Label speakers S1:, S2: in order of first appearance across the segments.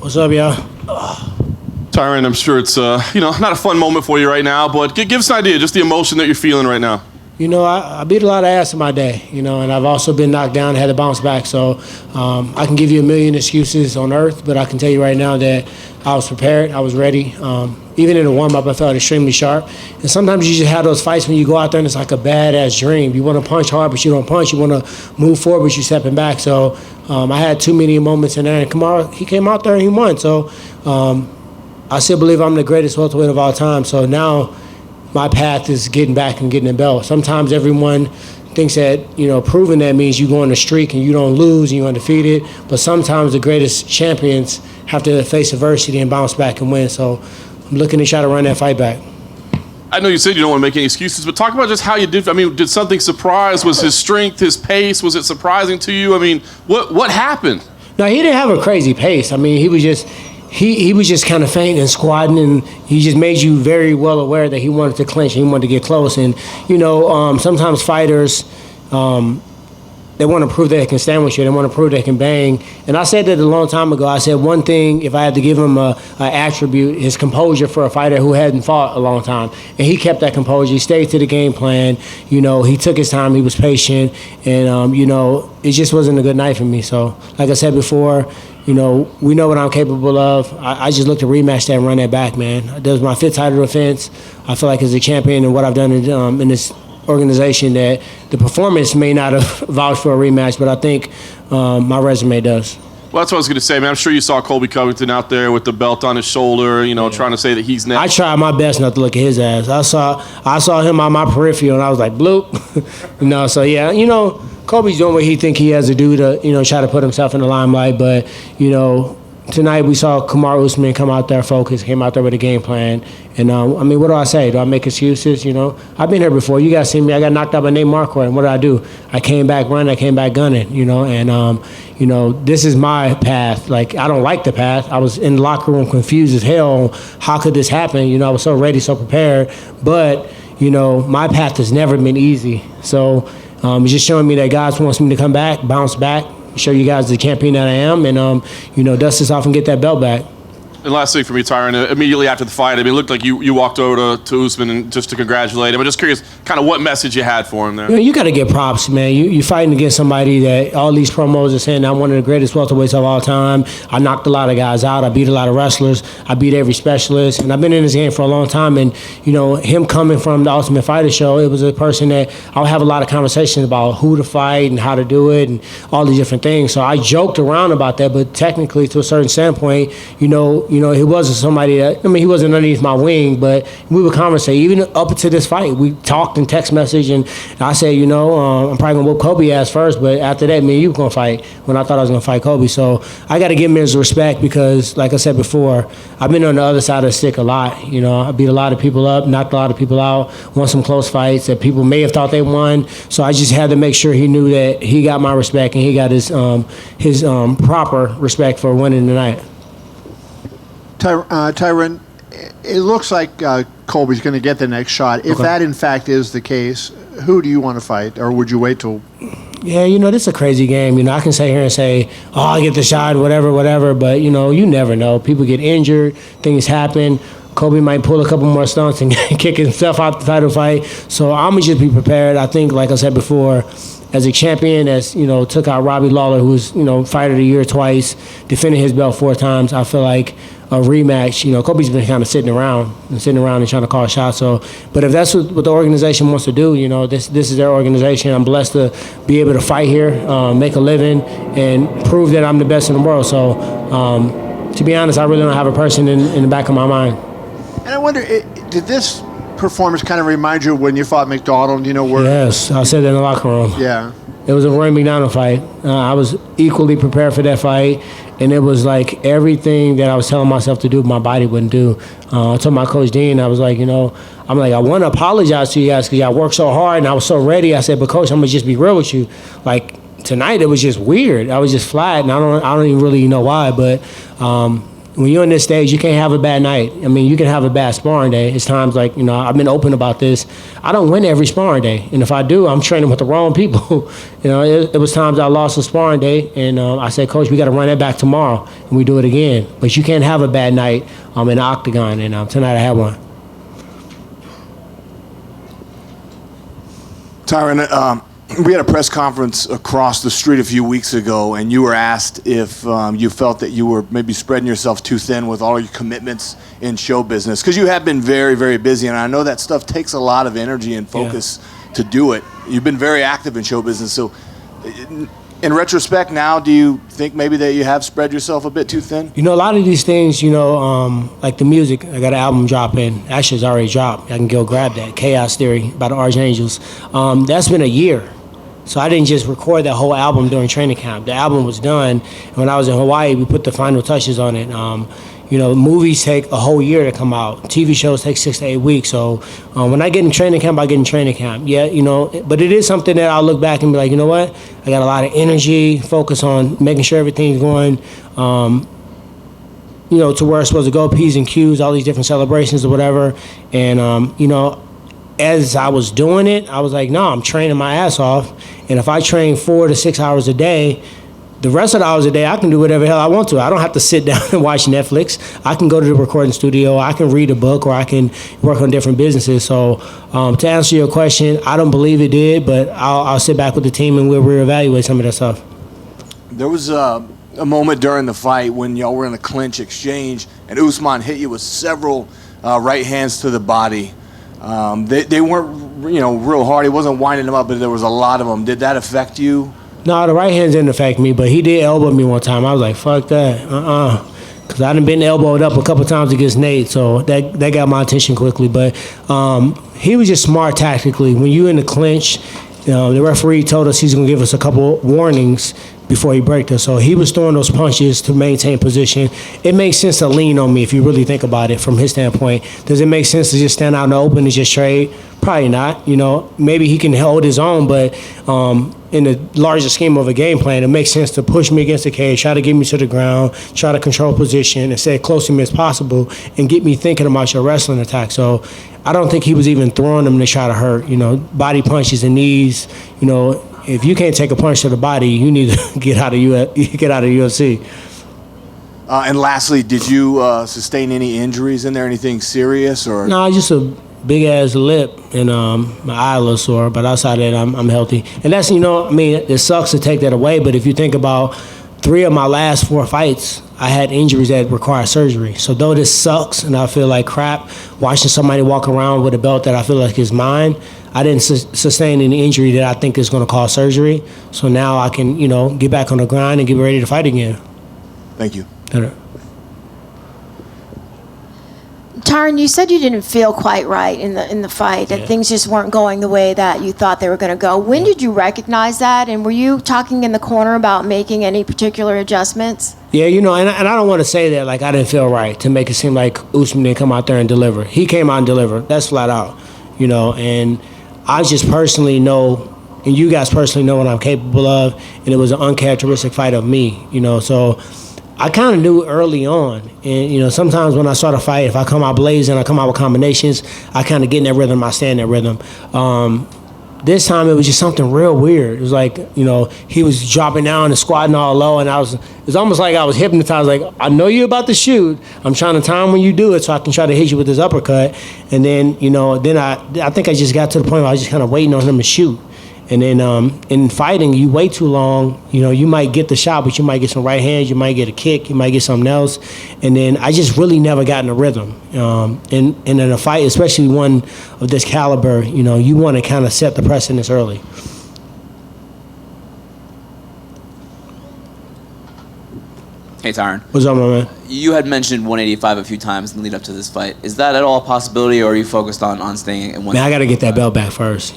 S1: What's up, y'all?
S2: Tyron, I'm sure it's not a fun moment for you right now, but give us an idea, just the emotion that you're feeling right now.
S1: You know, I beat a lot of ass in my day, and I've also been knocked down and had to bounce back. So I can give you a million excuses on earth, but I can tell you right now that I was prepared, I was ready. Even in the warm-up, I felt extremely sharp. And sometimes you just have those fights when you go out there and it's like a badass dream. You want to punch hard, but you don't punch. You want to move forward, but you're stepping back. So I had too many moments in there. And Kamaru, he came out there and he won. So I still believe I'm the greatest welterweight of all time. So now my path is getting back and getting a belt. Sometimes everyone thinks that, proving that means you go on a streak and you don't lose and you're undefeated. But sometimes the greatest champions have to face adversity and bounce back and win. So I'm looking to try to run that fight back.
S2: I know you said you don't want to make any excuses, but talk about just how you did. I mean, did something surprise? Was his strength, his pace, was it surprising to you? I mean, what happened?
S1: No, he didn't have a crazy pace. I mean, he was just kind of faint and squatting, and he just made you very well aware that he wanted to clinch and he wanted to get close. And, sometimes fighters, they want to prove that they can stand with you. They want to prove they can bang. And I said that a long time ago. I said one thing, if I had to give him an attribute, his composure for a fighter who hadn't fought a long time. And he kept that composure. He stayed to the game plan. He took his time. He was patient. And, it just wasn't a good night for me. So, like I said before, we know what I'm capable of. I just look to rematch that and run that back, man. That was my 5th title defense. I feel like as a champion and what I've done in this organization that the performance may not have vouched for a rematch, but I think my resume does.
S2: Well, that's what I was going to say, man. I'm sure you saw Colby Covington out there with the belt on his shoulder, trying to say that he's next.
S1: I tried my best not to look at his ass. I saw him on my peripheral, and I was like, bloop. So yeah, Colby's doing what he think he has to do to, try to put himself in the limelight. But, tonight we saw Kamaru Usman come out there focused, came out there with a game plan. And, what do I say? Do I make excuses? I've been here before. You guys see me. I got knocked out by Nate Marquardt. And what did I do? I came back running. I came back gunning, And, this is my path. Like, I don't like the path. I was in the locker room confused as hell. How could this happen? I was so ready, so prepared. But, my path has never been easy. So it's just showing me that God wants me to come back, bounce back, show you guys the champion that I am, and, dust this off and get that belt back.
S2: And last thing for me, Tyron, immediately after the fight, it looked like you walked over to Usman and just to congratulate him. I'm just curious kind of what message you had for him there.
S1: You got to get props, man. You fighting against somebody that all these promos are saying I'm one of the greatest welterweights of all time. I knocked a lot of guys out. I beat a lot of wrestlers. I beat every specialist. And I've been in this game for a long time. And, him coming from the Ultimate Fighter show, it was a person that I'll have a lot of conversations about who to fight and how to do it and all these different things. So I joked around about that, but technically to a certain standpoint, he wasn't somebody that, he wasn't underneath my wing, but we would conversate. Even up to this fight, we talked in text message, and I said, I'm probably going to whoop Colby ass first, but after that, me and you were going to fight when I thought I was going to fight Colby. So I got to give him his respect because, like I said before, I've been on the other side of the stick a lot. I beat a lot of people up, knocked a lot of people out, won some close fights that people may have thought they won. So I just had to make sure he knew that he got my respect and he got his proper respect for winning tonight.
S3: Tyron, it looks like Colby's going to get the next shot. If that, in fact, is the case, who do you want to fight, or would you wait till?
S1: Yeah, this is a crazy game. I can sit here and say, I get the shot, whatever, but, you never know. People get injured, things happen. Colby might pull a couple more stunts and kick himself out the title fight. So I'm going to just be prepared. I think, like I said before, as a champion that's, took out Robbie Lawler, who's, fighter of the year twice, defended his belt 4 times, I feel like a rematch, Colby's been kind of sitting around and trying to call shots. So, but if that's what the organization wants to do, this is their organization. I'm blessed to be able to fight here, make a living, and prove that I'm the best in the world. So, to be honest, I really don't have a person in the back of my mind.
S3: And I wonder, did this performance kind of remind you of when you fought McDonald?
S1: Yes, I said that in the locker room.
S3: Yeah.
S1: It was a Roy McDonald fight. I was equally prepared for that fight, and it was like everything that I was telling myself to do, my body wouldn't do. I told my coach Dean, I was like, I want to apologize to you guys because y'all worked so hard, and I was so ready. I said, but coach, I'm gonna just be real with you. Like tonight, it was just weird. I was just flat, and I don't even really know why, but. when you're on this stage, you can't have a bad night. I mean, you can have a bad sparring day. It's times like, I've been open about this. I don't win every sparring day. And if I do, I'm training with the wrong people. It was times I lost a sparring day, and I said, Coach, we got to run that back tomorrow, and we do it again. But you can't have a bad night in the octagon, and tonight I had one.
S4: Tyron, we had a press conference across the street a few weeks ago, and you were asked if you felt that you were maybe spreading yourself too thin with all your commitments in show business, because you have been very, very busy, and I know that stuff takes a lot of energy and focus to do it. You've been very active in show business, so in retrospect now, do you think maybe that you have spread yourself a bit too thin?
S1: A lot of these things, like the music, I got an album dropping. Actually, it's already dropped. I can go grab that. Chaos Theory by the Archangels. That's been a year. So I didn't just record that whole album during training camp. The album was done. And when I was in Hawaii, we put the final touches on it. Movies take a whole year to come out. TV shows take 6 to 8 weeks. So when I get in training camp, I get in training camp. Yeah, but it is something that I'll look back and be like, you know what? I got a lot of energy, focus on making sure everything's going, to where it's supposed to go, P's and Q's, all these different celebrations or whatever. And, as I was doing it, I was like, no, I'm training my ass off. And if I train 4 to 6 hours a day, the rest of the hours a day, I can do whatever the hell I want to. I don't have to sit down and watch Netflix. I can go to the recording studio. I can read a book, or I can work on different businesses. So to answer your question, I don't believe it did, but I'll sit back with the team and we'll reevaluate some of that stuff.
S4: There was a moment during the fight when y'all were in a clinch exchange, and Usman hit you with several right hands to the body. They weren't, real hard. He wasn't winding them up, but there was a lot of them. Did that affect you?
S1: No, the right hands didn't affect me, but he did elbow me one time. I was like, fuck that, because I done been elbowed up a couple times against Nate, so that got my attention quickly. But he was just smart tactically. When you in the clinch, the referee told us he's going to give us a couple warnings before he break us. So he was throwing those punches to maintain position. It makes sense to lean on me if you really think about it from his standpoint. Does it make sense to just stand out in the open and just trade? Probably not. Maybe he can hold his own, but in the larger scheme of a game plan, it makes sense to push me against the cage, try to get me to the ground, try to control position, and stay close to me as possible, and get me thinking about your wrestling attack. So I don't think he was even throwing them to try to hurt. Body punches and knees. If you can't take a punch to the body, you need to get out of UFC.
S4: And lastly, did you sustain any injuries in there? Anything serious or?
S1: No, just a big ass lip and my eye a little sore. But outside of that, I'm healthy. And that's it sucks to take that away. But if you think about 3 of my last 4 fights, I had injuries that require surgery. So though this sucks and I feel like crap, watching somebody walk around with a belt that I feel like is mine, I didn't sustain any injury that I think is going to cause surgery. So now I can, get back on the grind and get ready to fight again.
S4: Thank you.
S5: Tyron, you said you didn't feel quite right in the fight, that things just weren't going the way that you thought they were going to go. When did you recognize that, and were you talking in the corner about making any particular adjustments?
S1: Yeah, and I don't want to say that like I didn't feel right to make it seem like Usman didn't come out there and deliver. He came out and delivered. That's flat out, and I just personally know, and you guys personally know what I'm capable of, and it was an uncharacteristic fight of me, so I kind of knew early on. And, sometimes when I start a fight, if I come out blazing, I come out with combinations, I kind of get in that rhythm, I stay in that rhythm. This time it was just something real weird. It was like, he was dropping down and squatting all low, and it was almost like I was hypnotized. Like, I know you're about to shoot. I'm trying to time when you do it so I can try to hit you with this uppercut. And then, then I think I just got to the point where I was just kind of waiting on him to shoot. And then in fighting, you wait too long, you might get the shot, but you might get some right hands, you might get a kick, you might get something else. And then I just really never got in a rhythm. And in a fight, especially one of this caliber, you want to kind of set the precedence early.
S6: Hey, Tyron.
S1: What's up, my man?
S6: You had mentioned 185 a few times in the lead up to this fight. Is that at all a possibility, or are you focused on staying in 185?
S1: Man, I got to get that belt back first,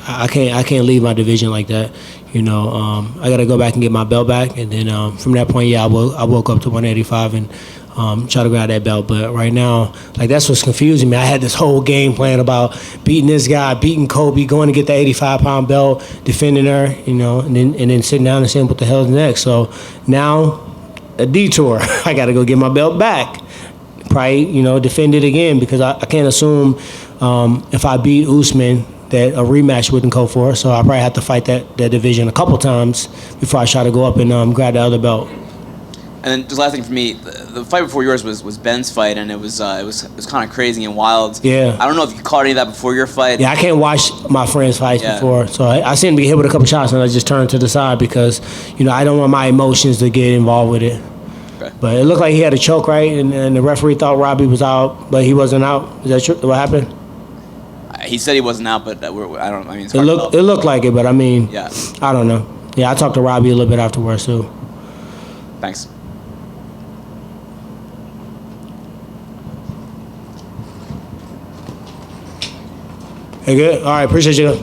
S1: I can't leave my division like that. I got to go back and get my belt back, and then from that point, I woke up to 185 and try to grab that belt. But right now, like, that's what's confusing me. I had this whole game plan about beating this guy, beating Colby, going to get the 85-pound belt, defending her, and then sitting down and saying what the hell's next. So now a detour. I got to go get my belt back. Probably, defend it again because I can't assume if I beat Usman that a rematch wouldn't go for it. So I probably have to fight that division a couple times before I try to go up and grab the other belt.
S6: And then just last thing for me, the fight before yours was Ben's fight, and it was kind of crazy and wild.
S1: Yeah.
S6: I don't know if you caught any of that before your fight.
S1: Yeah, I can't watch my friends' fights before. So I seem to get hit with a couple shots and I just turn to the side because, I don't want my emotions to get involved with it.
S6: Okay.
S1: But it looked like he had a choke, right? And the referee thought Robbie was out, but he wasn't out. Is that true? What happened?
S6: He said he wasn't out, but I don't. I mean, it's
S1: It
S6: hard to tell.
S1: looked like it, but I mean,
S6: Yeah.
S1: I don't know. Yeah, I talked to Robbie a little bit afterwards too.
S6: Thanks.
S1: Hey, good. All right, appreciate you.